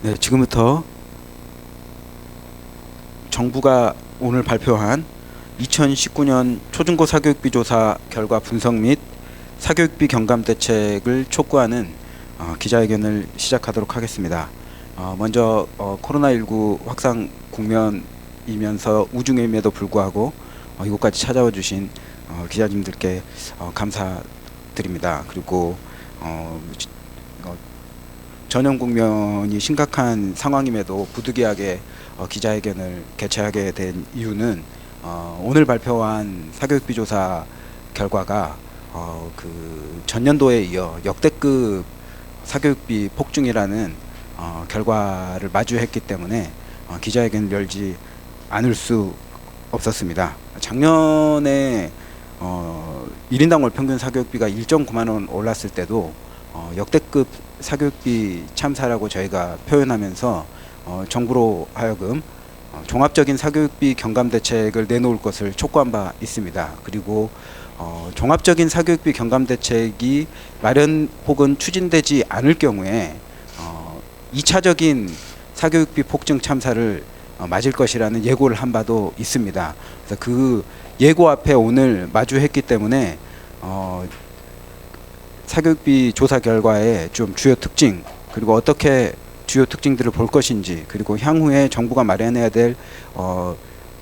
네, 지금부터 정부가 오늘 발표한 2019년 초중고 사교육비 조사 결과 분석 및 사교육비 경감 대책을 촉구하는 기자회견을 시작하도록 하겠습니다. 먼저 코로나19 확산 국면이면서 우중임에도 불구하고 이곳까지 찾아와 주신 기자님들께 감사드립니다. 그리고 전형 국면이 심각한 상황임에도 부득이하게 기자회견을 개최하게 된 이유는 오늘 발표한 사교육비 조사 결과가 그 전년도에 이어 역대급 사교육비 폭증이라는 결과를 마주했기 때문에 기자회견을 열지 않을 수 없었습니다. 작년에 1인당 월 평균 사교육비가 1.9만 원 올랐을 때도 역대급 사교육비 참사라고 저희가 표현하면서 정부로 하여금 종합적인 사교육비 경감 대책을 내놓을 것을 촉구한 바 있습니다. 그리고 종합적인 사교육비 경감 대책이 마련 혹은 추진되지 않을 경우에 2차적인 사교육비 폭증 참사를 맞을 것이라는 예고를 한 바도 있습니다. 그래서 그 예고 앞에 오늘 마주했기 때문에 사교육비 조사 결과의 좀 주요 특징, 그리고 어떻게 주요 특징들을 볼 것인지, 그리고 향후에 정부가 마련해야 될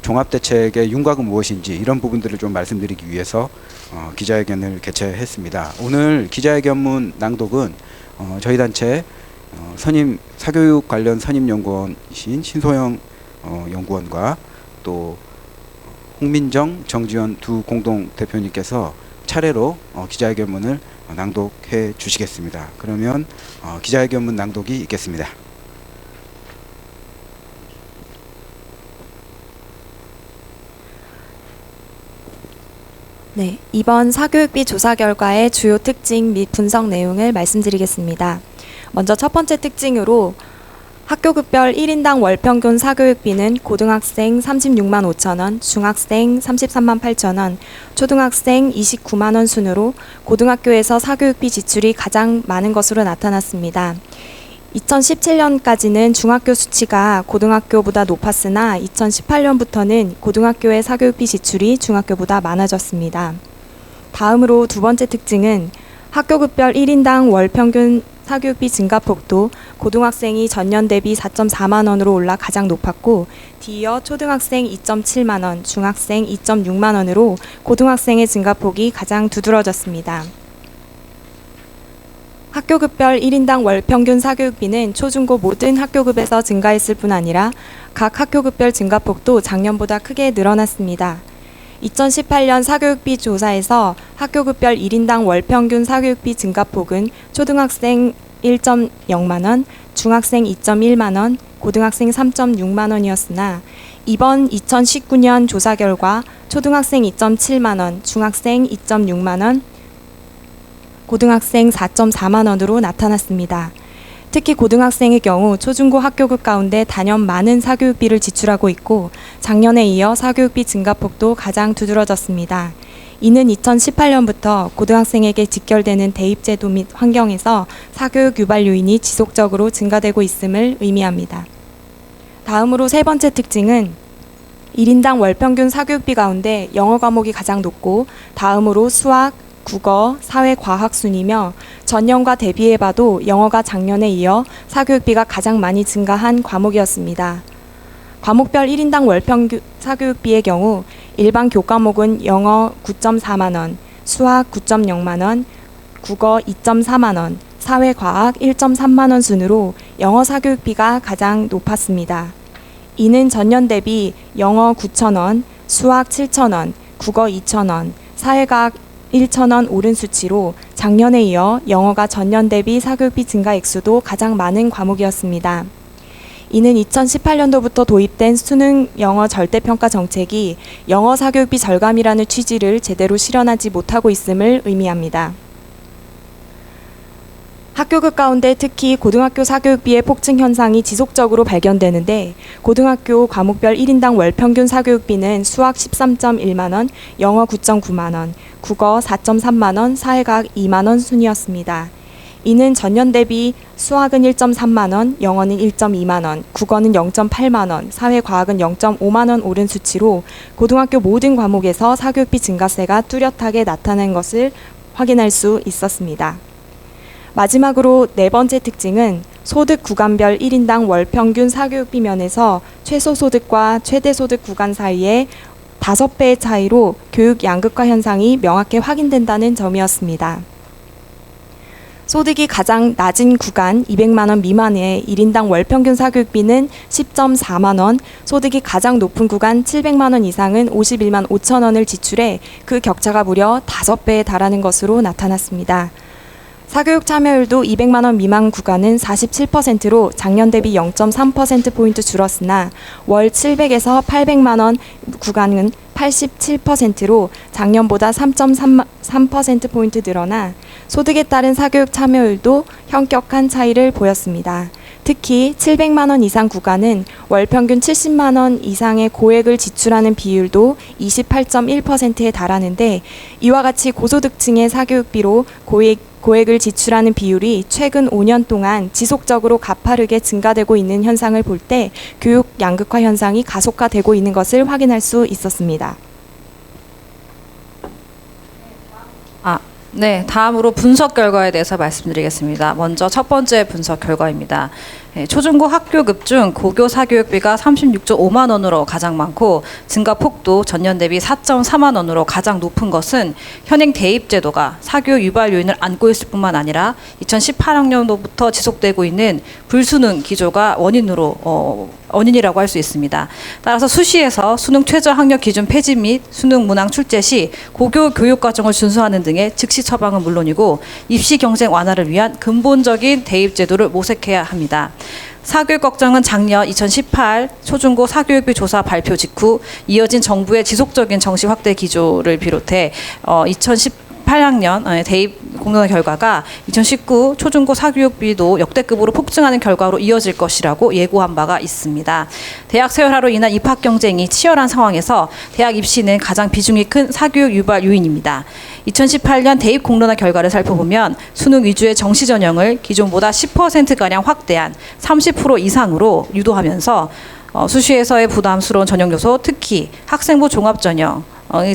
종합대책의 윤곽은 무엇인지, 이런 부분들을 좀 말씀드리기 위해서 기자회견을 개최했습니다. 오늘 기자회견문 낭독은 저희 단체 사교육 관련 선임연구원이신 신소영 연구원과 또 홍민정, 정지현 두 공동대표님께서 차례로 기자회견문을 낭독해 주시겠습니다. 그러면 기자회견문 낭독이 있겠습니다. 네, 이번 사교육비 조사 결과의 주요 특징 및 분석 내용을 말씀드리겠습니다. 먼저 첫 번째 특징으로 학교급별 1인당 월평균 사교육비는 고등학생 36만 5천 원, 중학생 33만 8천 원, 초등학생 29만 원 순으로 고등학교에서 사교육비 지출이 가장 많은 것으로 나타났습니다. 2017년까지는 중학교 수치가 고등학교보다 높았으나 2018년부터는 고등학교의 사교육비 지출이 중학교보다 많아졌습니다. 다음으로 두 번째 특징은 학교급별 1인당 월평균 사교육비 증가폭도 고등학생이 전년 대비 4.4만 원으로 올라 가장 높았고, 뒤이어 초등학생 2.7만 원, 중학생 2.6만 원으로 고등학생의 증가폭이 가장 두드러졌습니다. 학교급별 1인당 월평균 사교육비는 초중고 모든 학교급에서 증가했을 뿐 아니라 각 학교급별 증가폭도 작년보다 크게 늘어났습니다. 2018년 사교육비 조사에서 학교급별 1인당 월평균 사교육비 증가폭은 초등학생 1.0만 원, 중학생 2.1만 원, 고등학생 3.6만 원이었으나 이번 2019년 조사 결과 초등학생 2.7만 원, 중학생 2.6만 원, 고등학생 4.4만 원으로 나타났습니다. 특히 고등학생의 경우 초중고 학교급 가운데 단연 많은 사교육비를 지출하고 있고, 작년에 이어 사교육비 증가폭도 가장 두드러졌습니다. 이는 2018년부터 고등학생에게 직결되는 대입제도 및 환경에서 사교육 유발 요인이 지속적으로 증가되고 있음을 의미합니다. 다음으로 세 번째 특징은 1인당 월평균 사교육비 가운데 영어 과목이 가장 높고, 다음으로 수학, 국어, 사회, 과학 순이며 전년과 대비해봐도 영어가 작년에 이어 사교육비가 가장 많이 증가한 과목이었습니다. 과목별 1인당 월평균 사교육비의 경우 일반 교과목은 영어 9.4만 원, 수학 9.0만 원, 국어 2.4만 원, 사회, 과학 1.3만 원 순으로 영어 사교육비가 가장 높았습니다. 이는 전년 대비 영어 9천 원, 수학 7천 원, 국어 2천 원, 사회과학 1천 원 오른 수치로 작년에 이어 영어가 전년 대비 사교육비 증가 액수도 가장 많은 과목이었습니다. 이는 2018년도부터 도입된 수능 영어 절대평가 정책이 영어 사교육비 절감이라는 취지를 제대로 실현하지 못하고 있음을 의미합니다. 학교급 가운데 특히 고등학교 사교육비의 폭증 현상이 지속적으로 발견되는데, 고등학교 과목별 1인당 월평균 사교육비는 수학 13.1만 원, 영어 9.9만 원, 국어 4.3만 원, 사회과학 2만 원 순이었습니다. 이는 전년 대비 수학은 1.3만 원, 영어는 1.2만 원, 국어는 0.8만 원, 사회과학은 0.5만 원 오른 수치로 고등학교 모든 과목에서 사교육비 증가세가 뚜렷하게 나타난 것을 확인할 수 있었습니다. 마지막으로 네 번째 특징은 소득 구간별 1인당 월 평균 사교육비 면에서 최소소득과 최대소득 구간 사이에 5배의 차이로 교육 양극화 현상이 명확히 확인된다는 점이었습니다. 소득이 가장 낮은 구간 200만 원 미만의 1인당 월 평균 사교육비는 10.4만 원, 소득이 가장 높은 구간 700만 원 이상은 51만 5천 원을 지출해 그 격차가 무려 5배에 달하는 것으로 나타났습니다. 사교육 참여율도 200만 원 미만 구간은 47%로 작년 대비 0.3%포인트 줄었으나 월 700에서 800만 원 구간은 87%로 작년보다 3.3%포인트 늘어나 소득에 따른 사교육 참여율도 현격한 차이를 보였습니다. 특히 700만 원 이상 구간은 월 평균 70만 원 이상의 고액을 지출하는 비율도 28.1%에 달하는데 이와 같이 고소득층의 사교육비로 고액을 지출하는 비율이 최근 5년 동안 지속적으로 가파르게 증가되고 있는 현상을 볼 때 교육 양극화 현상이 가속화되고 있는 것을 확인할 수 있었습니다. 네, 다음으로 분석 결과에 대해서 말씀드리겠습니다. 먼저 첫 번째 분석 결과입니다. 초중고 학교급 중 고교 사교육비가 36.5만 원으로 가장 많고 증가폭도 전년 대비 4.4만 원으로 가장 높은 것은 현행 대입제도가 사교육 유발 요인을 안고 있을 뿐만 아니라 2018학년도부터 지속되고 있는 불수능 기조가 원인이라고 할 수 있습니다. 따라서 수시에서 수능 최저 학력 기준 폐지 및 수능 문항 출제 시 고교 교육 과정을 준수하는 등의 즉시 처방은 물론이고 입시 경쟁 완화를 위한 근본적인 대입 제도를 모색해야 합니다. 사교육 걱정은 작년 2018 초중고 사교육비 조사 발표 직후 이어진 정부의 지속적인 정시 확대 기조를 비롯해 2018학년 대입 공론화 결과가 2019 초중고 사교육비도 역대급으로 폭증하는 결과로 이어질 것이라고 예고한 바가 있습니다. 대학 세열화로 인한 입학 경쟁이 치열한 상황에서 대학 입시는 가장 비중이 큰 사교육 유발 요인입니다. 2018년 대입 공론화 결과를 살펴보면 수능 위주의 정시 전형을 기존보다 10%가량 확대한 30% 이상으로 유도하면서 수시에서의 부담스러운 전형 요소, 특히 학생부 종합 전형,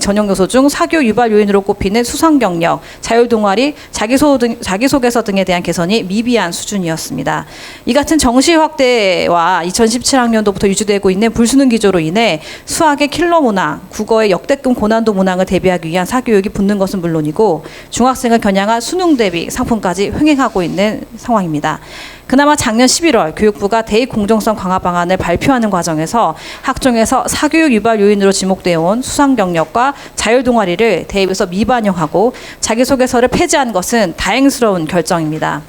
전형 요소 중 사교육 유발 요인으로 꼽히는 수상 경력, 자율 동아리, 자기소개서 등에 대한 개선이 미비한 수준이었습니다. 이 같은 정시 확대와 2017학년도부터 유지되고 있는 불수능 기조로 인해 수학의 킬러 문항, 국어의 역대급 고난도 문항을 대비하기 위한 사교육이 붙는 것은 물론이고 중학생을 겨냥한 수능 대비 상품까지 횡행하고 있는 상황입니다. 그나마 작년 11월 교육부가 대입 공정성 강화 방안을 발표하는 과정에서 학종에서 사교육 유발 요인으로 지목되어 온 수상 경력과 자율 동아리를 대입에서 미반영하고 자기소개서를 폐지한 것은 다행스러운 결정입니다.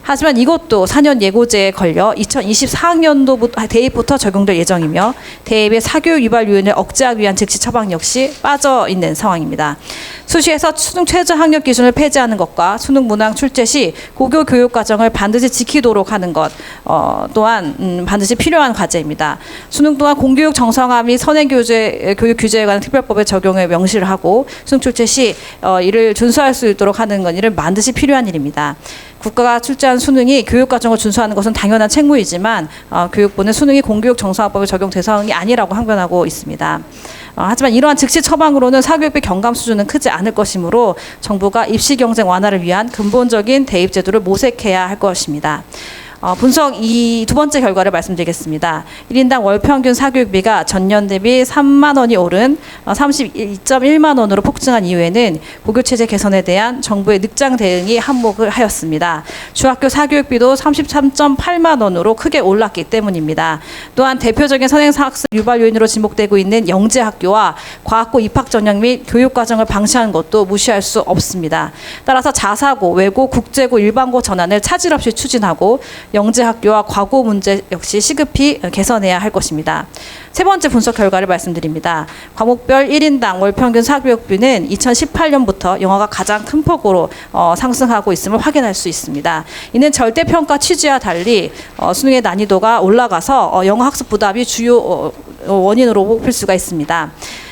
하지만 이것도 4년 예고제에 걸려 2024학년도 대입부터 적용될 예정이며 대입의 사교육 유발 요인을 억제하기 위한 즉시 처방 역시 빠져 있는 상황입니다. 수시에서 수능 최저 학력 기준을 폐지하는 것과 수능 문항 출제 시 고교 교육 과정을 반드시 지키도록 하는 것 또한 반드시 필요한 과제입니다. 수능 또한 공교육 정상화 및 선행 교육 규제에 관한 특별법의 적용을 명시를 하고 수능 출제 시 이를 준수할 수 있도록 하는 건 이는 반드시 필요한 일입니다. 국가가 출제한 수능이 교육과정을 준수하는 것은 당연한 책무이지만 교육부는 수능이 공교육 정상화법의 적용 대상이 아니라고 항변하고 있습니다. 하지만 이러한 즉시 처방으로는 사교육비 경감 수준은 크지 않을 것이므로 정부가 입시 경쟁 완화를 위한 근본적인 대입 제도를 모색해야 할 것입니다. 분석 이 두 번째 결과를 말씀드리겠습니다. 1인당 월 평균 사교육비가 전년 대비 3만 원이 오른 32.1만 원으로 폭증한 이유에는 고교체제 개선에 대한 정부의 늑장 대응이 한몫을 하였습니다. 중학교 사교육비도 33.8만 원으로 크게 올랐기 때문입니다. 또한 대표적인 선행학습 유발 요인으로 지목되고 있는 영재학교와 과학고 입학 전형 및 교육과정을 방치한 것도 무시할 수 없습니다. 따라서 자사고, 외고, 국제고, 일반고 전환을 차질 없이 추진하고 영재학교와 과고 문제 역시 시급히 개선해야 할 것입니다. 세 번째 분석 결과를 말씀드립니다. 과목별 1인당 월 평균 사교육비는 2018년부터 영어가 가장 큰 폭으로 상승하고 있음을 확인할 수 있습니다. 이는 절대평가 취지와 달리 수능의 난이도가 올라가서 영어 학습 부담이 주요 원인으로 뽑힐 수가 있습니다.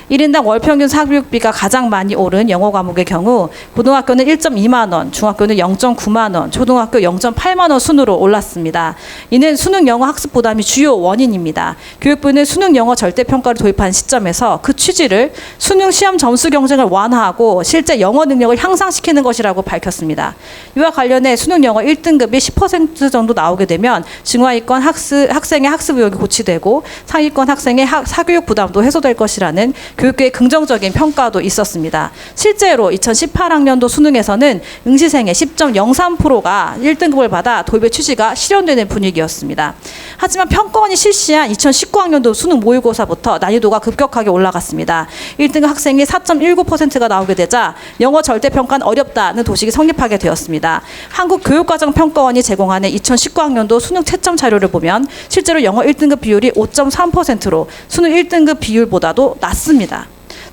1인당 월 평균 사교육비가 가장 많이 오른 영어 과목의 경우 고등학교는 1.2만 원, 중학교는 0.9만 원, 초등학교 0.8만 원 순으로 올랐습니다. 이는 수능 영어 학습 부담이 주요 원인입니다. 교육부는 수능 영어 절대평가를 도입한 시점에서 그 취지를 수능 시험 점수 경쟁을 완화하고 실제 영어 능력을 향상시키는 것이라고 밝혔습니다. 이와 관련해 수능 영어 1등급이 10% 정도 나오게 되면 중하위권 학생의 학습 의욕이 고취되고 상위권 학생의 사교육 부담도 해소될 것이라는 교육계의 긍정적인 평가도 있었습니다. 실제로 2018학년도 수능에서는 응시생의 10.03%가 1등급을 받아 도입의 취지가 실현되는 분위기였습니다. 하지만 평가원이 실시한 2019학년도 수능 모의고사부터 난이도가 급격하게 올라갔습니다. 1등급 학생이 4.19%가 나오게 되자 영어 절대평가는 어렵다는 도식이 성립하게 되었습니다. 한국교육과정평가원이 제공하는 2019학년도 수능 채점 자료를 보면 실제로 영어 1등급 비율이 5.3%로 수능 1등급 비율보다도 낮습니다.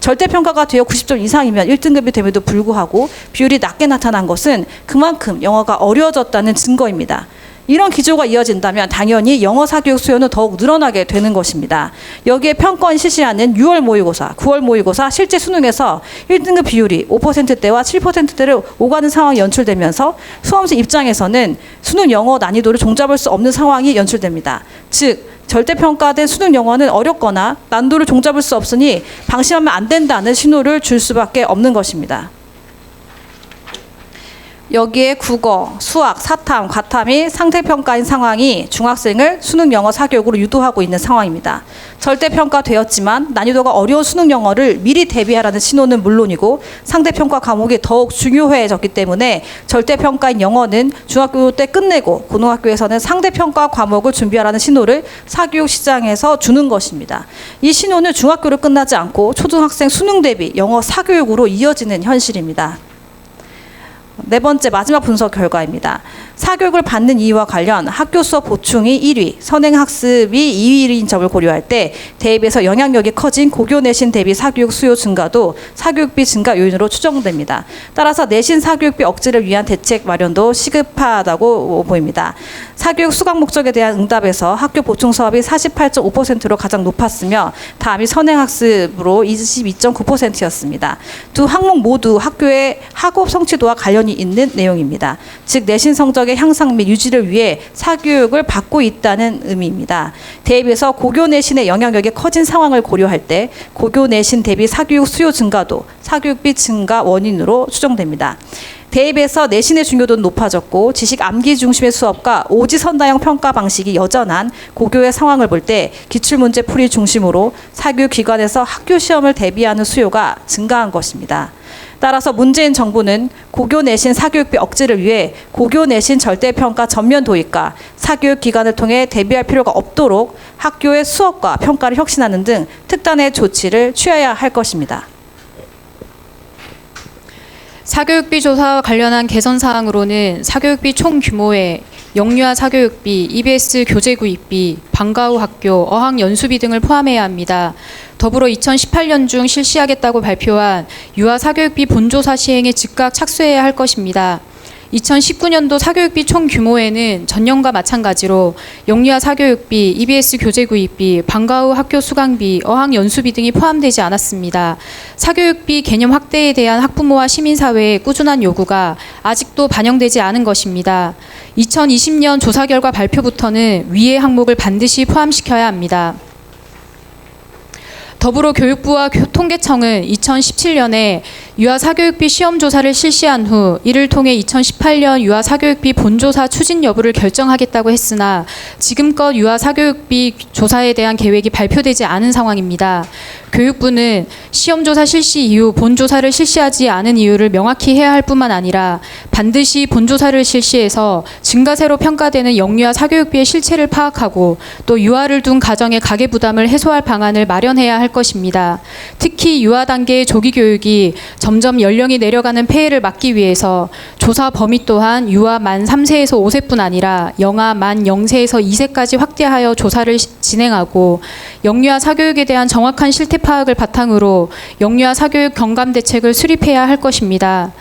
절대평가가 되어 90점 이상이면 1등급이 됨에도 불구하고 비율이 낮게 나타난 것은 그만큼 영어가 어려워졌다는 증거입니다. 이런 기조가 이어진다면 당연히 영어 사교육 수요는 더욱 늘어나게 되는 것입니다. 여기에 평가원이 실시하는 6월 모의고사, 9월 모의고사 실제 수능에서 1등급 비율이 5%대와 7%대를 오가는 상황이 연출되면서 수험생 입장에서는 수능 영어 난이도를 종잡을 수 없는 상황이 연출됩니다. 즉 절대평가된 수능 영어는 어렵거나 난도를 종잡을 수 없으니 방심하면 안 된다는 신호를 줄 수밖에 없는 것입니다. 여기에 국어, 수학, 사탐, 과탐이 상대평가인 상황이 중학생을 수능 영어 사교육으로 유도하고 있는 상황입니다. 절대평가되었지만 난이도가 어려운 수능 영어를 미리 대비하라는 신호는 물론이고 상대평가 과목이 더욱 중요해졌기 때문에 절대평가인 영어는 중학교 때 끝내고 고등학교에서는 상대평가 과목을 준비하라는 신호를 사교육 시장에서 주는 것입니다. 이 신호는 중학교를 끝나지 않고 초등학생 수능 대비 영어 사교육으로 이어지는 현실입니다. 네 번째 마지막 분석 결과입니다. 사교육을 받는 이유와 관련 학교 수업 보충이 1위, 선행학습이 2위인 점을 고려할 때 대입에서 영향력이 커진 고교 내신 대비 사교육 수요 증가도 사교육비 증가 요인으로 추정됩니다. 따라서 내신 사교육비 억제를 위한 대책 마련도 시급하다고 보입니다. 사교육 수강 목적에 대한 응답에서 학교 보충 수업이 48.5%로 가장 높았으며 다음이 선행학습으로 22.9%였습니다. 두 항목 모두 학교의 학업 성취도와 관련이 있는 내용입니다. 즉 내신 성적의 향상 및 유지를 위해 사교육을 받고 있다는 의미입니다. 대입에서 고교 내신의 영향력이 커진 상황을 고려할 때 고교 내신 대비 사교육 수요 증가도 사교육비 증가 원인으로 추정됩니다. 대입에서 내신의 중요도는 높아졌고 지식 암기 중심의 수업과 오지선다형 평가 방식이 여전한 고교의 상황을 볼 때 기출문제 풀이 중심으로 사교육 기관에서 학교 시험을 대비하는 수요가 증가한 것입니다. 따라서 문재인 정부는 고교 내신 사교육비 억제를 위해 고교 내신 절대평가 전면 도입과 사교육 기관을 통해 대비할 필요가 없도록 학교의 수업과 평가를 혁신하는 등 특단의 조치를 취해야 할 것입니다. 사교육비 조사와 관련한 개선 사항으로는 사교육비 총 규모에 영유아 사교육비, EBS 교재 구입비, 방과 후 학교, 어학 연수비 등을 포함해야 합니다. 더불어 2018년 중 실시하겠다고 발표한 유아 사교육비 본조사 시행에 즉각 착수해야 할 것입니다. 2019년도 사교육비 총 규모에는 전년과 마찬가지로 영유아 사교육비, EBS 교재 구입비, 방과 후 학교 수강비, 어학 연수비 등이 포함되지 않았습니다. 사교육비 개념 확대에 대한 학부모와 시민사회의 꾸준한 요구가 아직도 반영되지 않은 것입니다. 2020년 조사 결과 발표부터는 위의 항목을 반드시 포함시켜야 합니다. 더불어 교육부와 통계청은 2017년에 유아 사교육비 시험 조사를 실시한 후 이를 통해 2018년 유아 사교육비 본조사 추진 여부를 결정하겠다고 했으나 지금껏 유아 사교육비 조사에 대한 계획이 발표되지 않은 상황입니다. 교육부는 시험 조사 실시 이후 본조사를 실시하지 않은 이유를 명확히 해야 할 뿐만 아니라 반드시 본조사를 실시해서 증가세로 평가되는 영유아 사교육비의 실체를 파악하고 또 유아를 둔 가정의 가계 부담을 해소할 방안을 마련해야 할 것입니다. 특히 유아 단계의 조기 교육이 점점 연령이 내려가는 폐해를 막기 위해서 조사 범위 또한 유아 만 3세에서 5세뿐 아니라 영아 만 0세에서 2세까지 확대하여 조사를 진행하고 영유아 사교육에 대한 정확한 실태 파악을 바탕으로 영유아 사교육 경감 대책을 수립해야 할 것입니다.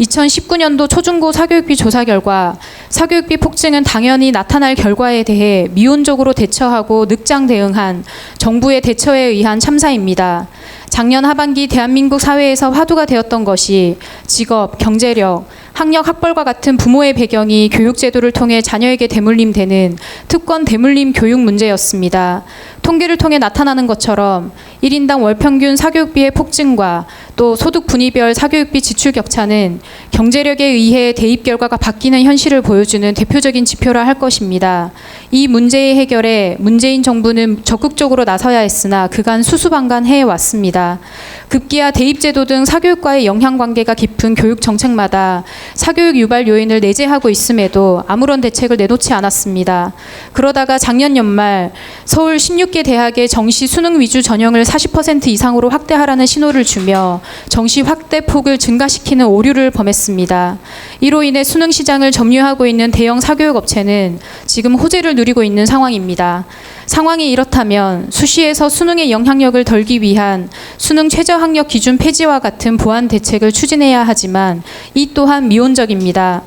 2019년도 초중고 사교육비 조사 결과 사교육비 폭증은 당연히 나타날 결과에 대해 미온적으로 대처하고 늑장 대응한 정부의 대처에 의한 참사입니다. 작년 하반기 대한민국 사회에서 화두가 되었던 것이 직업, 경제력, 학력, 학벌과 같은 부모의 배경이 교육제도를 통해 자녀에게 대물림되는 특권 대물림 교육 문제였습니다. 통계를 통해 나타나는 것처럼 1인당 월 평균 사교육비의 폭증과 또 소득 분위별 사교육비 지출 격차는 경제력에 의해 대입 결과가 바뀌는 현실을 보여주는 대표적인 지표라 할 것입니다. 이 문제의 해결에 문재인 정부는 적극적으로 나서야 했으나 그간 수수방관해 왔습니다. 급기야 대입제도 등 사교육과의 영향관계가 깊은 교육 정책마다 사교육 유발 요인을 내재하고 있음에도 아무런 대책을 내놓지 않았습니다. 그러다가 작년 연말 서울 16개 대학의 정시 수능 위주 전형을 40% 이상으로 확대하라는 신호를 주며 정시 확대 폭을 증가시키는 오류를 범했습니다. 이로 인해 수능 시장을 점유하고 있는 대형 사교육 업체는 지금 호재를 누리고 있는 상황입니다. 상황이 이렇다면 수시에서 수능의 영향력을 덜기 위한 수능 최저학력 기준 폐지와 같은 보완 대책을 추진해야 하지만 이 또한 미온적입니다.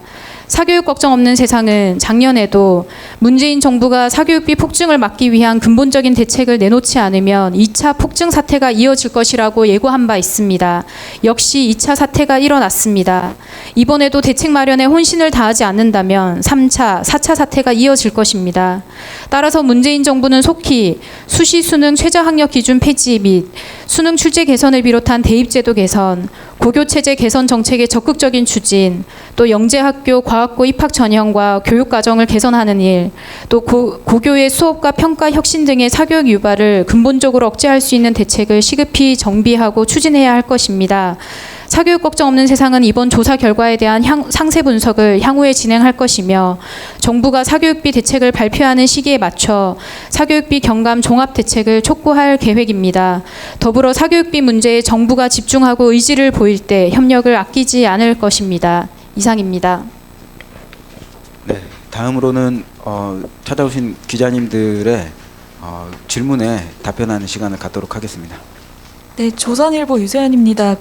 사교육 걱정 없는 세상은 작년에도 문재인 정부가 사교육비 폭증을 막기 위한 근본적인 대책을 내놓지 않으면 2차 폭증 사태가 이어질 것이라고 예고한 바 있습니다. 역시 2차 사태가 일어났습니다. 이번에도 대책 마련에 혼신을 다하지 않는다면 3차, 4차 사태가 이어질 것입니다. 따라서 문재인 정부는 속히 수시 수능 최저학력 기준 폐지 및 수능 출제 개선을 비롯한 대입제도 개선, 고교체제 개선 정책의 적극적인 추진, 또 영재학교 과학고 입학 전형과 교육과정을 개선하는 일, 또 고교의 수업과 평가 혁신 등의 사교육 유발을 근본적으로 억제할 수 있는 대책을 시급히 정비하고 추진해야 할 것입니다. 사교육 걱정 없는 세상은 이번 조사 결과에 대한 상세 분석을 향후에 진행할 것이며 정부가 사교육비 대책을 발표하는 시기에 맞춰 사교육비 경감 종합 대책을 촉구할 계획입니다. 더불어 사교육비 문제에 정부가 집중하고 의지를 보일 때 협력을 아끼지 않을 것입니다. 이상입니다. 네, 다음으로는 찾아오신 기자님들의 질문에 답변하는 시간을 갖도록 하겠습니다. 네, 조선일보 유세연입니다.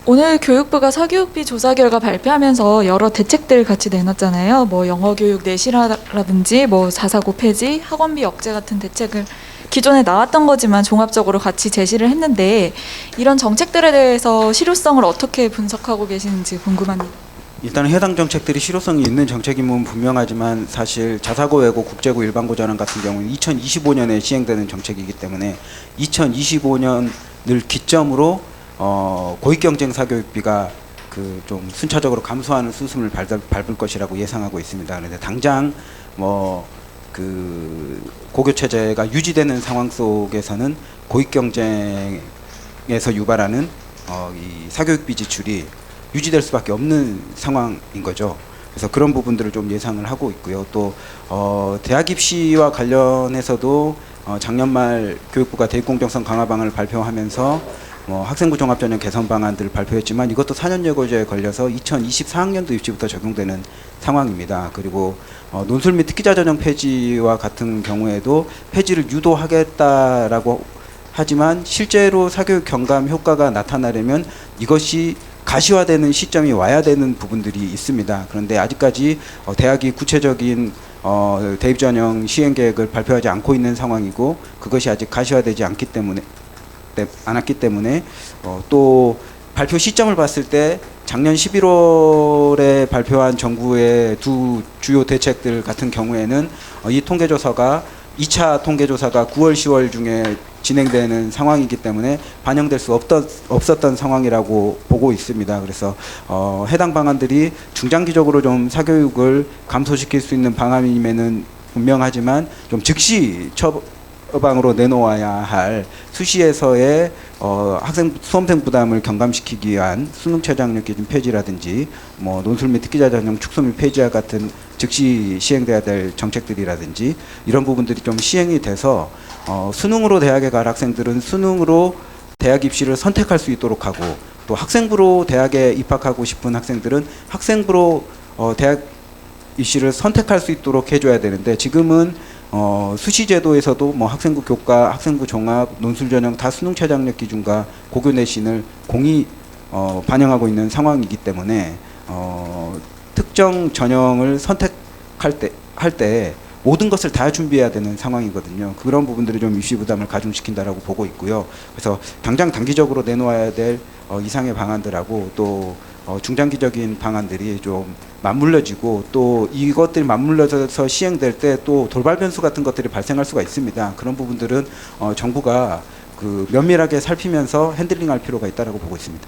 오늘 교육부가 사교육비 조사 결과 발표하면서 여러 대책들 같이 내놨잖아요. 뭐 영어 교육 내실화라든지 뭐 449 폐지, 학원비 억제 같은 대책을 기존에 나왔던 거지만 종합적으로 같이 제시를 했는데 이런 정책들에 대해서 실효성을 어떻게 분석하고 계시는지 궁금합니다. 일단 해당 정책들이 실효성이 있는 정책임은 분명하지만 사실 자사고 외고 국제고 일반고 전환 같은 경우는 2025년에 시행되는 정책이기 때문에 2025년을 기점으로 고익 경쟁 사교육비가 좀 순차적으로 감소하는 수순을 밟을 것이라고 예상하고 있습니다. 그런데 당장 고교 체제가 유지되는 상황 속에서는 고익 경쟁에서 유발하는 이 사교육비 지출이 유지될 수밖에 없는 상황인 거죠. 그래서 그런 부분들을 좀 예상을 하고 있고요. 또 대학 입시와 관련해서도 작년 말 교육부가 대입 공정성 강화 방안을 발표하면서 학생부 종합전형 개선 방안들을 발표했지만 이것도 4년 예고제에 걸려서 2024학년도 입시부터 적용되는 상황입니다. 그리고 논술 및 특기자 전형 폐지와 같은 경우에도 폐지를 유도하겠다라고 하지만 실제로 사교육 경감 효과가 나타나려면 이것이 가시화되는 시점이 와야 되는 부분들이 있습니다. 그런데 아직까지 대학이 구체적인 대입 전형 시행 계획을 발표하지 않고 있는 상황이고 그것이 아직 가시화되지 않았기 때문에 또 발표 시점을 봤을 때 작년 11월에 발표한 정부의 두 주요 대책들 같은 경우에는 이 통계조사가 2차 통계조사가 9월, 10월 중에 진행되는 상황이기 때문에 반영될 수 없었던 상황이라고 보고 있습니다. 그래서 해당 방안들이 중장기적으로 좀 사교육을 감소시킬 수 있는 방안임에는 분명하지만 좀 즉시 처방으로 내놓아야 할 수시에서의 수험생 부담을 경감시키기 위한 수능 최저학력 기준 폐지라든지 논술 및 특기자 전형 축소 및 폐지와 같은 즉시 시행돼야 될 정책들이라든지 이런 부분들이 좀 시행이 돼서 수능으로 대학에 갈 학생들은 수능으로 대학 입시를 선택할 수 있도록 하고 또 학생부로 대학에 입학하고 싶은 학생들은 학생부로 대학 입시를 선택할 수 있도록 해줘야 되는데 지금은 수시 제도에서도 학생부 교과, 학생부 종합, 논술 전형 다 수능 최저학력 기준과 고교 내신을 공히 반영하고 있는 상황이기 때문에 특정 전형을 선택할 때 모든 것을 다 준비해야 되는 상황이거든요. 그런 부분들이 좀 입시 부담을 가중시킨다라고 보고 있고요. 그래서 당장 단기적으로 내놓아야 될 이상의 방안들하고 또 중장기적인 방안들이 좀 맞물려지고 또 이것들이 맞물려져서 시행될 때 또 돌발 변수 같은 것들이 발생할 수가 있습니다. 그런 부분들은 정부가 그 면밀하게 살피면서 핸들링할 필요가 있다라고 보고 있습니다.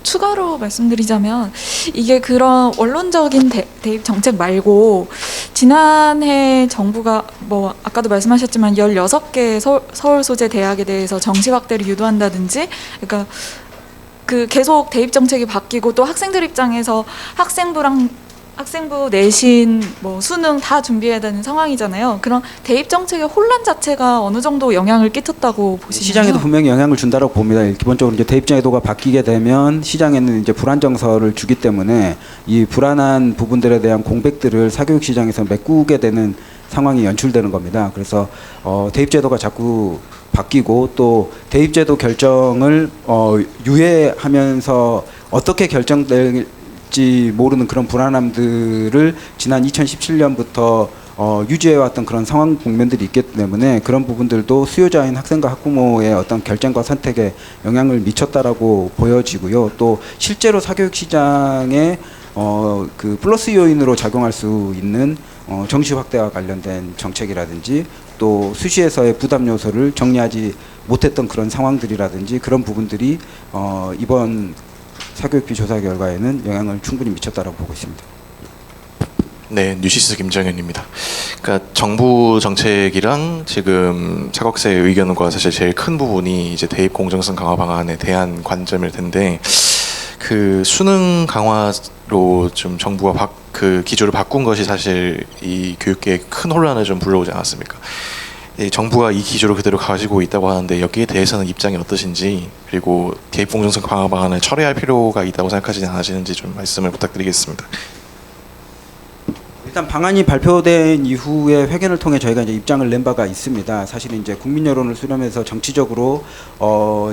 추가로 말씀드리자면 이게 그런 원론적인 대입 정책 말고 지난해 정부가 뭐 아까도 말씀하셨지만 16개 서울 소재 대학에 대해서 정시 확대를 유도한다든지 그러니까 그 계속 대입 정책이 바뀌고 또 학생들 입장에서 학생부 내신 뭐 수능 다 준비해야 되는 상황이잖아요. 그런 대입 정책의 혼란 자체가 어느 정도 영향을 끼쳤다고 보시나요? 시장에도 분명히 영향을 준다고 봅니다. 기본적으로 이제 대입 제도가 바뀌게 되면 시장에는 이제 불안 정서를 주기 때문에 이 불안한 부분들에 대한 공백들을 사교육 시장에서 메꾸게 되는 상황이 연출되는 겁니다. 그래서 대입 제도가 자꾸 바뀌고 또 대입 제도 결정을 유예하면서 어떻게 결정될지 모르는 그런 불안함들을 지난 2017년부터 유지해왔던 그런 상황 국면들이 있기 때문에 그런 부분들도 수요자인 학생과 학부모의 어떤 결정과 선택에 영향을 미쳤다라고 보여지고요. 또 실제로 사교육 시장에 그 플러스 요인으로 작용할 수 있는 정시 확대와 관련된 정책이라든지 또 수시에서의 부담 요소를 정리하지 못했던 그런 상황들이라든지 그런 부분들이 이번 사교육비 조사 결과에는 영향을 충분히 미쳤다라고 보고 있습니다. 네, 뉴시스 김정현입니다. 그러니까 정부 정책이랑 지금 사각세의 의견과 사실 제일 큰 부분이 이제 대입 공정성 강화 방안에 대한 관점일 텐데 그 수능 강화로 좀 정부가 그 기조를 바꾼 것이 사실 이 교육계에 큰 혼란을 좀 불러오지 않았습니까? 정부가 이 기조를 그대로 가지고 있다고 하는데 여기에 대해서는 입장이 어떠신지 그리고 대입 공정성 강화 방안을 철회할 필요가 있다고 생각하지 않으시는지 좀 말씀을 부탁드리겠습니다. 일단 방안이 발표된 이후에 회견을 통해 저희가 이제 입장을 낸 바가 있습니다. 사실 이제 국민 여론을 수렴해서 정치적으로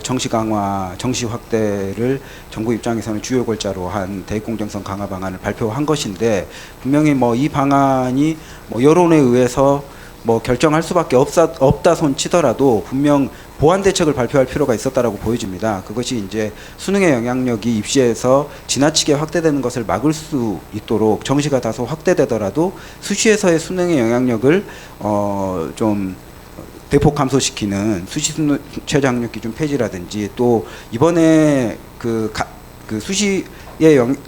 정시 강화, 정시 확대를 정부 입장에서는 주요 골자로 한 대입 공정성 강화 방안을 발표한 것인데 분명히 뭐 이 방안이 뭐 여론에 의해서 뭐 결정할 수밖에 없다 손 치더라도 분명 보완 대책을 발표할 필요가 있었다라고 보여집니다. 그것이 이제 수능의 영향력이 입시에서 지나치게 확대되는 것을 막을 수 있도록 정시가 다소 확대되더라도 수시에서의 수능의 영향력을 좀 대폭 감소시키는 수시 수능 최저 학력 기준 폐지라든지 또 이번에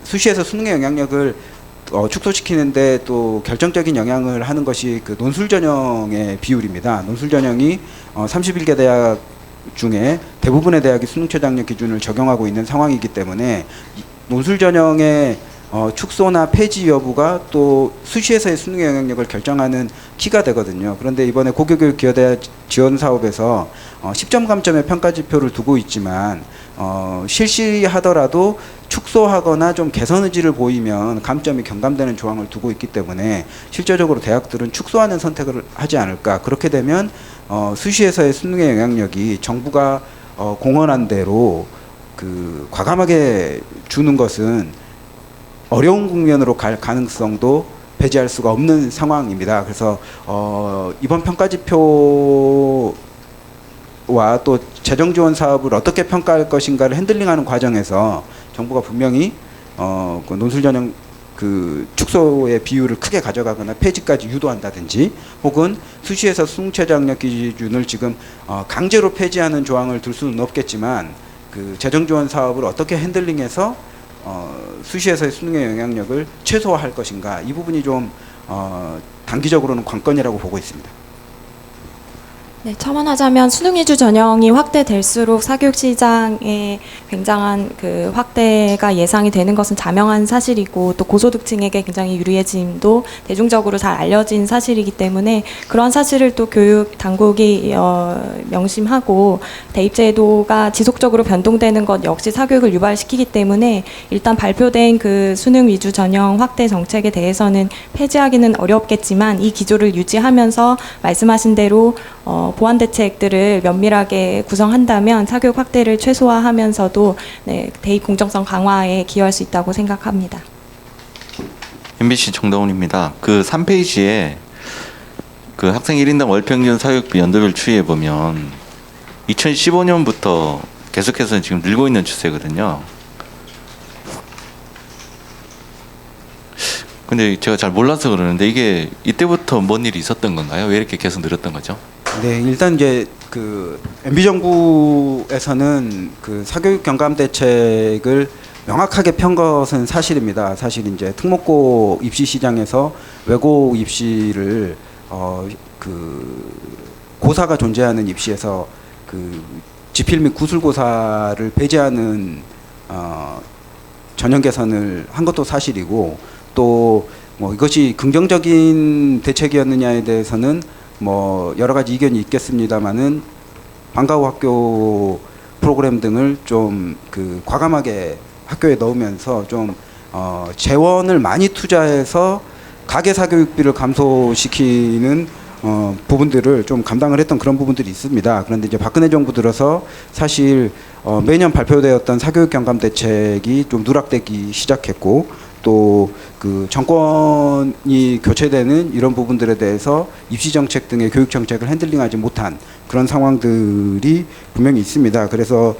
수시에서 수능의 영향력을 축소시키는데 또 결정적인 영향을 하는 것이 그 논술 전형의 비율입니다. 논술 전형이 31개 대학 중에 대부분의 대학이 수능 최저 학력 기준을 적용하고 있는 상황이기 때문에 논술 전형의 축소나 폐지 여부가 또 수시에서의 수능의 영향력을 결정하는 키가 되거든요. 그런데 이번에 고교교육 기여대학 지원 사업에서 10점 감점의 평가 지표를 두고 있지만 실시하더라도 축소하거나 좀 개선 의지를 보이면 감점이 경감되는 조항을 두고 있기 때문에 실제적으로 대학들은 축소하는 선택을 하지 않을까. 그렇게 되면 수시에서의 수능의 영향력이 정부가 공언한 대로 그 과감하게 주는 것은 어려운 국면으로 갈 가능성도 배제할 수가 없는 상황입니다. 그래서 이번 평가지표와 또 재정지원 사업을 어떻게 평가할 것인가를 핸들링하는 과정에서 정부가 분명히 그 논술 전형 그 축소의 비율을 크게 가져가거나 폐지까지 유도한다든지 혹은 수시에서 수능 최저 학력 기준을 지금 강제로 폐지하는 조항을 둘 수는 없겠지만 그 재정지원 사업을 어떻게 핸들링해서 수시에서의 수능의 영향력을 최소화할 것인가 이 부분이 좀 단기적으로는 관건이라고 보고 있습니다. 네, 첨언하자면 수능 위주 전형이 확대될수록 사교육 시장에 굉장한 그 확대가 예상이 되는 것은 자명한 사실이고 또 고소득층에게 굉장히 유리해짐도 대중적으로 잘 알려진 사실이기 때문에 그런 사실을 또 교육 당국이 명심하고 대입제도가 지속적으로 변동되는 것 역시 사교육을 유발시키기 때문에 일단 발표된 그 수능 위주 전형 확대 정책에 대해서는 폐지하기는 어렵겠지만 이 기조를 유지하면서 말씀하신 대로 보완 대책들을 면밀하게 구성한다면 사교육 확대를 최소화하면서도 네, 대입 공정성 강화에 기여할 수 있다고 생각합니다. MBC 정다운입니다. 그 3페이지에 그 학생 1인당 월평균 사교육비 연도별 추이에 보면 2015년부터 계속해서 지금 늘고 있는 추세거든요. 근데 제가 잘 몰라서 그러는데 이게 이때부터 뭔 일이 있었던 건가요? 왜 이렇게 계속 늘었던 거죠? 네, 일단 이제 그 MB 정부에서는 그 사교육 경감 대책을 명확하게 편 것은 사실입니다. 사실 이제 특목고 입시 시장에서 외고 입시를 그 고사가 존재하는 입시에서 그 지필 및 구술고사를 배제하는 전형 개선을 한 것도 사실이고, 또 뭐 이것이 긍정적인 대책이었느냐에 대해서는 뭐 여러 가지 의견이 있겠습니다만은 방과 후 학교 프로그램 등을 좀 그 과감하게 학교에 넣으면서 좀 재원을 많이 투자해서 가계 사교육비를 감소시키는 부분들을 좀 감당을 했던 그런 부분들이 있습니다. 그런데 이제 박근혜 정부 들어서 사실 매년 발표되었던 사교육 경감 대책이 좀 누락되기 시작했고, 또 그 정권이 교체되는 이런 부분들에 대해서 입시 정책 등의 교육 정책을 핸들링하지 못한 그런 상황들이 분명히 있습니다. 그래서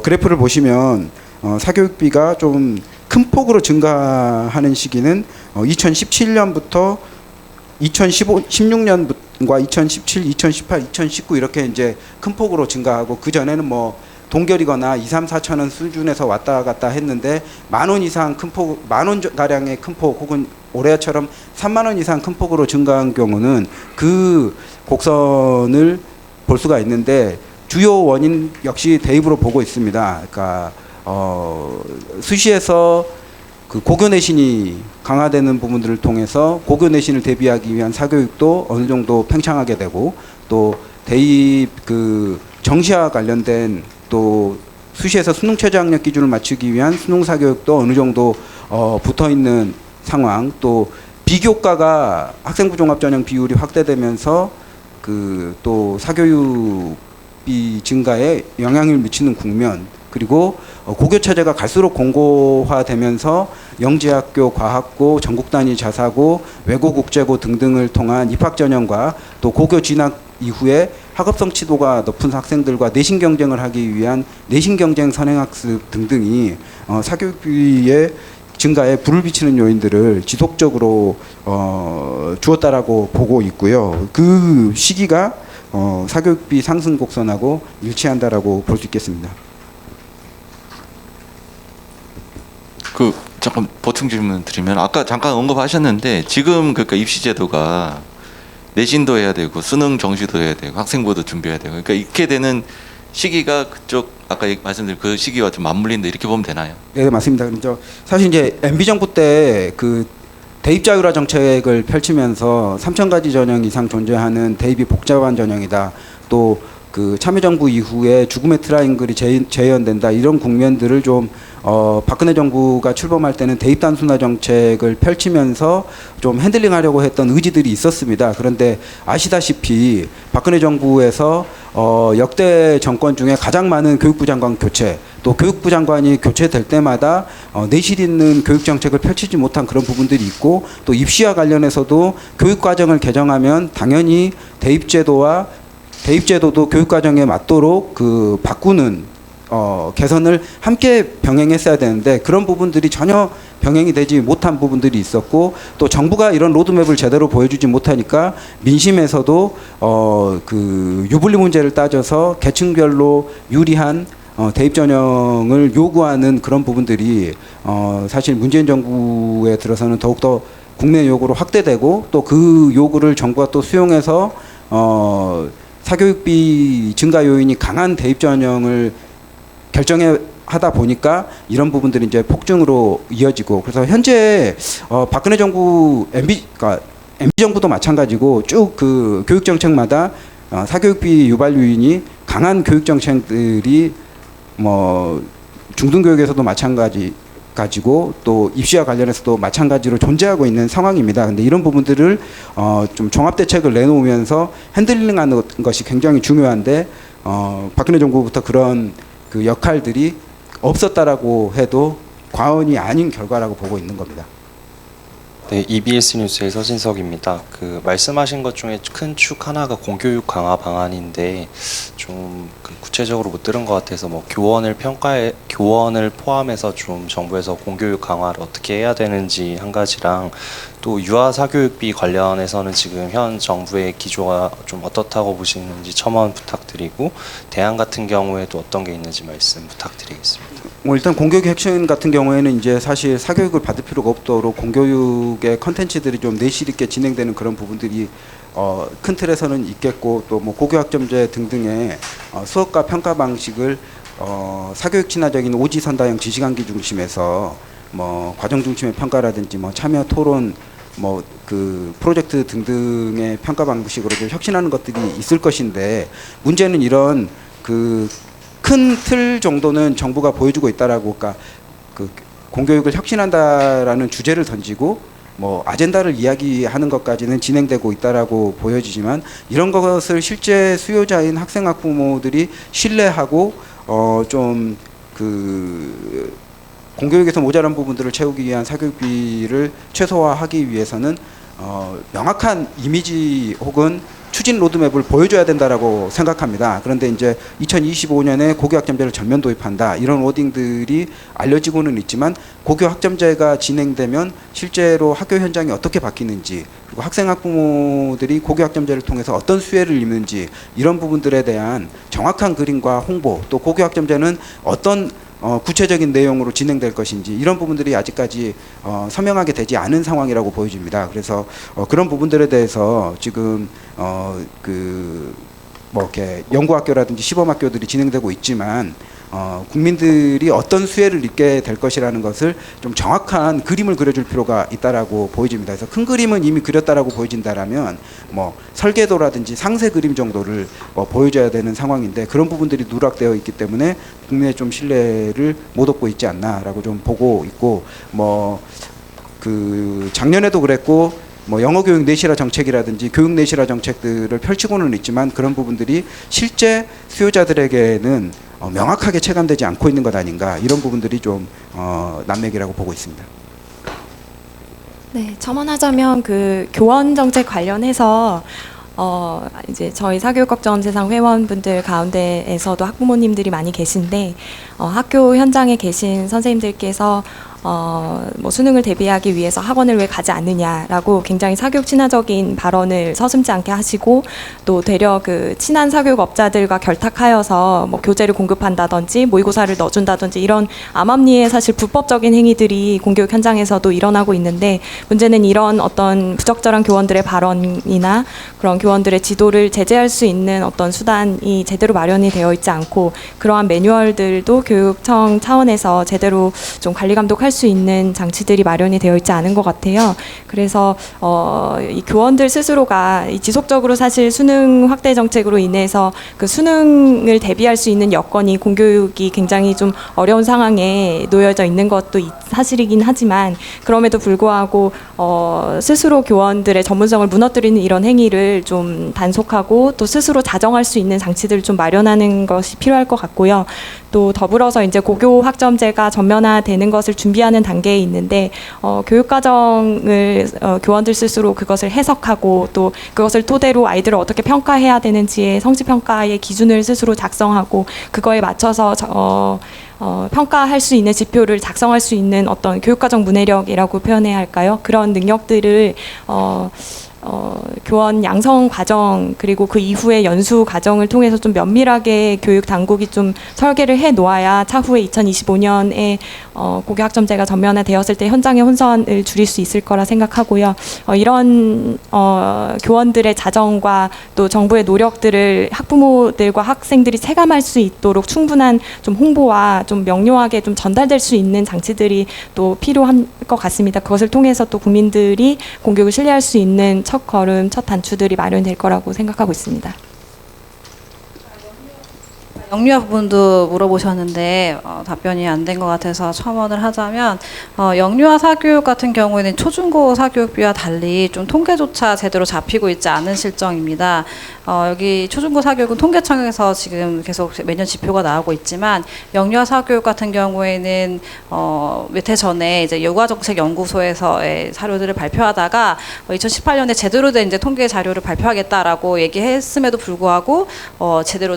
그래프를 보시면 사교육비가 좀 큰 폭으로 증가하는 시기는 2017년부터 2016년과 2017, 2018, 2019 이렇게 이제 큰 폭으로 증가하고, 그 전에는 뭐 동결이거나 2, 3, 4천 원 수준에서 왔다 갔다 했는데 10,000원 이상 큰 폭, 10,000원 가량의 큰 폭, 혹은 올해처럼 3만 원 이상 큰 폭으로 증가한 경우는 그 곡선을 볼 수가 있는데, 주요 원인 역시 대입으로 보고 있습니다. 그러니까 수시에서 그 고교 내신이 강화되는 부분들을 통해서 고교 내신을 대비하기 위한 사교육도 어느 정도 팽창하게 되고, 또 대입 그 정시와 관련된 또 수시에서 수능 최저 학력 기준을 맞추기 위한 수능 사교육도 어느 정도 붙어 있는 상황, 또 비교과가 학생부 종합 전형 비율이 확대되면서 그 또 사교육비 증가에 영향을 미치는 국면, 그리고 고교 체제가 갈수록 공고화되면서 영재학교, 과학고, 전국 단위 자사고, 외고 국제고 등등을 통한 입학 전형과 또 고교 진학 이후에 학업성 치도가 높은 학생들과 내신 경쟁을 하기 위한 내신 경쟁 선행학습 등등이 사교육비의 증가에 불을 비치는 요인들을 지속적으로 주었다라고 보고 있고요. 그 시기가 사교육비 상승 곡선하고 일치한다라고 볼 수 있겠습니다. 그 잠깐 보충 질문 드리면, 아까 잠깐 언급하셨는데 지금 그러니까 입시 제도가 내신도 해야 되고 수능 정시도 해야 되고 학생부도 준비해야 되고, 그러니까 이렇게 되는 시기가 그쪽 아까 말씀드린 그 시기와 좀 맞물린다, 이렇게 보면 되나요? 네, 맞습니다. 사실 이제 MB 정부 때 그 대입 자율화 정책을 펼치면서 3,000가지 전형 이상 존재하는 대입이 복잡한 전형이다, 또 그 참여정부 이후에 죽음의 트라이앵글이 재현된다, 이런 국면들을 좀 박근혜 정부가 출범할 때는 대입 단순화 정책을 펼치면서 좀 핸들링하려고 했던 의지들이 있었습니다. 그런데 아시다시피 박근혜 정부에서 역대 정권 중에 가장 많은 교육부 장관 교체, 또 교육부 장관이 교체될 때마다 내실 있는 교육 정책을 펼치지 못한 그런 부분들이 있고, 또 입시와 관련해서도 교육 과정을 개정하면 당연히 대입제도도 교육과정에 맞도록 그 바꾸는 개선을 함께 병행했어야 되는데, 그런 부분들이 전혀 병행이 되지 못한 부분들이 있었고, 또 정부가 이런 로드맵을 제대로 보여주지 못하니까 민심에서도 그 유불리 문제를 따져서 계층별로 유리한 대입 전형을 요구하는 그런 부분들이 사실 문재인 정부에 들어서는 더욱더 국내 요구로 확대되고, 또 그 요구를 정부가 또 수용해서 사교육비 증가 요인이 강한 대입 전형을 결정해 하다 보니까 이런 부분들이 이제 폭증으로 이어지고, 그래서 현재 박근혜 정부 MB 정부도 마찬가지고 쭉 그 교육 정책마다 사교육비 유발 요인이 강한 교육 정책들이 뭐 중등교육에서도 마찬가지고 또 입시와 관련해서도 마찬가지로 존재하고 있는 상황입니다. 근데 이런 부분들을 좀 종합 대책을 내놓으면서 핸들링하는 것이 굉장히 중요한데, 박근혜 정부부터 그런 그 역할들이 없었다라고 해도 과언이 아닌 결과라고 보고 있는 겁니다. 네, EBS 뉴스의 서진석입니다. 그 말씀하신 것 중에 큰 축 하나가 공교육 강화 방안인데 좀 구체적으로 못 들은 것 같아서 뭐 교원을 포함해서 좀 정부에서 공교육 강화를 어떻게 해야 되는지 한 가지랑 또 유아 사교육비 관련해서는 지금 현 정부의 기조가 좀 어떻다고 보시는지 첨언 부탁드리고 대안 같은 경우에도 어떤 게 있는지 말씀 부탁드리겠습니다. 뭐 일단 공교육 혁신 같은 경우에는 이제 사실 사교육을 받을 필요가 없도록 공교육의 컨텐츠들이 좀 내실 있게 진행되는 그런 부분들이 큰 틀에서는 있겠고, 또 뭐 고교학점제 등등의 수업과 평가 방식을 사교육 친화적인 오지선다형 지시관계 중심에서 뭐 과정 중심의 평가라든지 뭐 참여 토론 뭐 그 프로젝트 등등의 평가 방식으로 좀 혁신하는 것들이 있을 것인데, 문제는 이런 그 큰 틀 정도는 정부가 보여주고 있다라고, 그러니까 그 공교육을 혁신한다라는 주제를 던지고 뭐 아젠다를 이야기하는 것까지는 진행되고 있다라고 보여지지만, 이런 것을 실제 수요자인 학생 학부모들이 신뢰하고 좀 그 공교육에서 모자란 부분들을 채우기 위한 사교육비를 최소화하기 위해서는 명확한 이미지 혹은 추진 로드맵을 보여줘야 된다라고 생각합니다. 그런데 이제 2025년에 고교학점제를 전면 도입한다, 이런 워딩들이 알려지고는 있지만, 고교학점제가 진행되면 실제로 학교 현장이 어떻게 바뀌는지, 그리고 학생 학부모들이 고교학점제를 통해서 어떤 수혜를 입는지, 이런 부분들에 대한 정확한 그림과 홍보, 또 고교학점제는 어떤 구체적인 내용으로 진행될 것인지, 이런 부분들이 아직까지 선명하게 되지 않은 상황이라고 보여집니다. 그래서 그런 부분들에 대해서 지금 뭐 이렇게 연구학교라든지 시범학교들이 진행되고 있지만, 국민들이 어떤 수혜를 입게 될 것이라는 것을 좀 정확한 그림을 그려줄 필요가 있다라고 보여집니다. 그래서 큰 그림은 이미 그렸다라고 보여진다라면 뭐 설계도라든지 상세 그림 정도를 보여줘야 되는 상황인데, 그런 부분들이 누락되어 있기 때문에 국민의 좀 신뢰를 못 얻고 있지 않나라고 좀 보고 있고, 뭐 그 작년에도 그랬고, 뭐 영어 교육 내실화 정책이라든지 교육 내실화 정책들을 펼치고는 있지만, 그런 부분들이 실제 수요자들에게는 명확하게 체감되지 않고 있는 것 아닌가, 이런 부분들이 좀 난맥이라고 보고 있습니다. 네, 첨언하자면 그 교원 정책 관련해서 이제 저희 사교육걱정세상 회원분들 가운데에서도 학부모님들이 많이 계신데, 학교 현장에 계신 선생님들께서 뭐 수능을 대비하기 위해서 학원을 왜 가지 않느냐라고 굉장히 사교육 친화적인 발언을 서슴지 않게 하시고, 또 되려 그 친한 사교육업자들과 결탁하여서 뭐 교재를 공급한다든지 모의고사를 넣어준다든지, 이런 암암리에 사실 불법적인 행위들이 공교육 현장에서도 일어나고 있는데, 문제는 이런 어떤 부적절한 교원들의 발언이나 그런 교원들의 지도를 제재할 수 있는 어떤 수단이 제대로 마련이 되어 있지 않고, 그러한 매뉴얼들도 교육청 차원에서 제대로 좀 관리 감독할 수 있는 장치들이 마련이 되어 있지 않은 것 같아요. 그래서 이 교원들 스스로가 지속적으로 사실 수능 확대 정책으로 인해서 그 수능을 대비할 수 있는 여건이 공교육이 굉장히 좀 어려운 상황에 놓여져 있는 것도 사실이긴 하지만, 그럼에도 불구하고 스스로 교원들의 전문성을 무너뜨리는 이런 행위를 좀 단속하고, 또 스스로 자정할 수 있는 장치들을 좀 마련하는 것이 필요할 것 같고요. 또 더불어서 이제 고교 학점제가 전면화되는 것을 준비하는 단계에 있는데, 교육과정을 교원들 스스로 그것을 해석하고, 또 그것을 토대로 아이들을 어떻게 평가해야 되는지의 성취평가의 기준을 스스로 작성하고, 그거에 맞춰서 평가할 수 있는 지표를 작성할 수 있는 어떤 교육과정 문해력이라고 표현해야 할까요? 그런 능력들을 교원 양성 과정, 그리고 그 이후의 연수 과정을 통해서 좀 면밀하게 교육 당국이 좀 설계를 해 놓아야 차후에 2025년에 고교학점제가 전면화되었을 때 현장의 혼선을 줄일 수 있을 거라 생각하고요. 이런 교원들의 자정과 또 정부의 노력들을 학부모들과 학생들이 체감할 수 있도록 충분한 좀 홍보와 좀 명료하게 좀 전달될 수 있는 장치들이 또 필요한 것 같습니다. 그것을 통해서 또 국민들이 공교육을 신뢰할 수 있는 첫 걸음, 첫 단추들이 마련될 거라고 생각하고 있습니다. 영유아 부분도 물어보셨는데 답변이 안 된 것 같아서 첨언을 하자면 영유아 사교육 같은 경우에는 초중고 사교육비와 달리 좀 통계조차 제대로 잡히고 있지 않은 실정입니다. 여기 초중고 사교육은 통계청에서 지금 계속 매년 지표가 나오고 있지만 영유아 사교육 같은 경우에는 몇 해 전에 이제 여가정책연구소에서의 사료들을 발표하다가 2018년에 제대로 된 이제 통계 자료를 발표하겠다라고 얘기했음에도 불구하고 제대로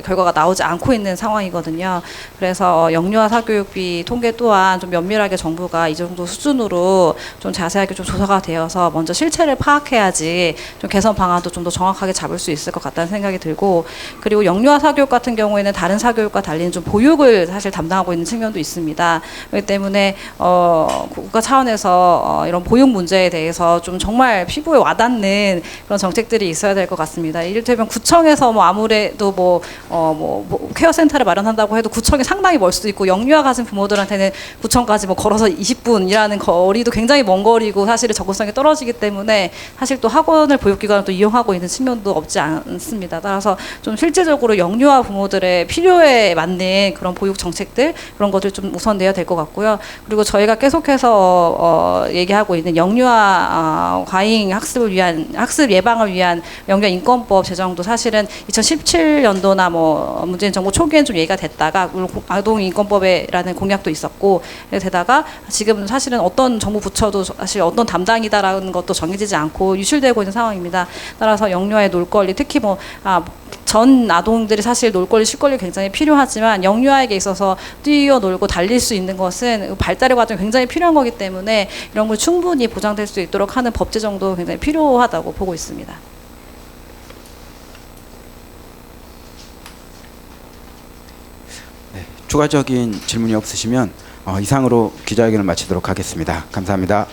결과가 나오지 않고 있는 상황이거든요. 그래서 영유아 사교육비 통계 또한 좀 면밀하게 정부가 이 정도 수준으로 좀 자세하게 좀 조사가 되어서 먼저 실체를 파악해야지 좀 개선 방안도 좀 더 정확하게 잡을 수 있을 것 같다는 생각이 들고, 그리고 영유아 사교육 같은 경우에는 다른 사교육과 달리는 좀 보육을 사실 담당하고 있는 측면도 있습니다. 그렇기 때문에 국가 차원에서 이런 보육 문제에 대해서 좀 정말 피부에 와닿는 그런 정책들이 있어야 될 것 같습니다. 이를테면 구청에서 뭐 아무래도 뭐 케어센터를 마련한다고 해도 구청이 상당히 멀 수도 있고, 영유아 가진 부모들한테는 구청까지 뭐 걸어서 20분이라는 거리도 굉장히 먼 거리고 사실은 접근성이 떨어지기 때문에 사실 또 학원을 보육기관을 또 이용하고 있는 측면도 없지 않습니다. 따라서 좀 실질적으로 영유아 부모들의 필요에 맞는 그런 보육 정책들, 그런 것들 좀 우선돼야 될 것 같고요. 그리고 저희가 계속해서 얘기하고 있는 영유아 과잉 학습을 위한, 학습 예방을 위한 영유아 인권법 제정도 사실은 2017년도나 뭐 문재인 정부 초기엔 좀 얘기가 됐다가 물론 아동 인권법에라는 공약도 있었고 되다가 지금 사실은 어떤 정부 부처도 사실 어떤 담당이다라는 것도 정해지지 않고 유출되고 있는 상황입니다. 따라서 영유아의 놀 권리, 특히 전 아동들이 사실 놀 권리, 쉴 권리 굉장히 필요하지만 영유아에게 있어서 뛰어놀고 달릴 수 있는 것은 발달의 과정이 굉장히 필요한 거기 때문에 이런 걸 충분히 보장될 수 있도록 하는 법 제정도 굉장히 필요하다고 보고 있습니다. 추가적인 질문이 없으시면 이상으로 기자회견을 마치도록 하겠습니다. 감사합니다.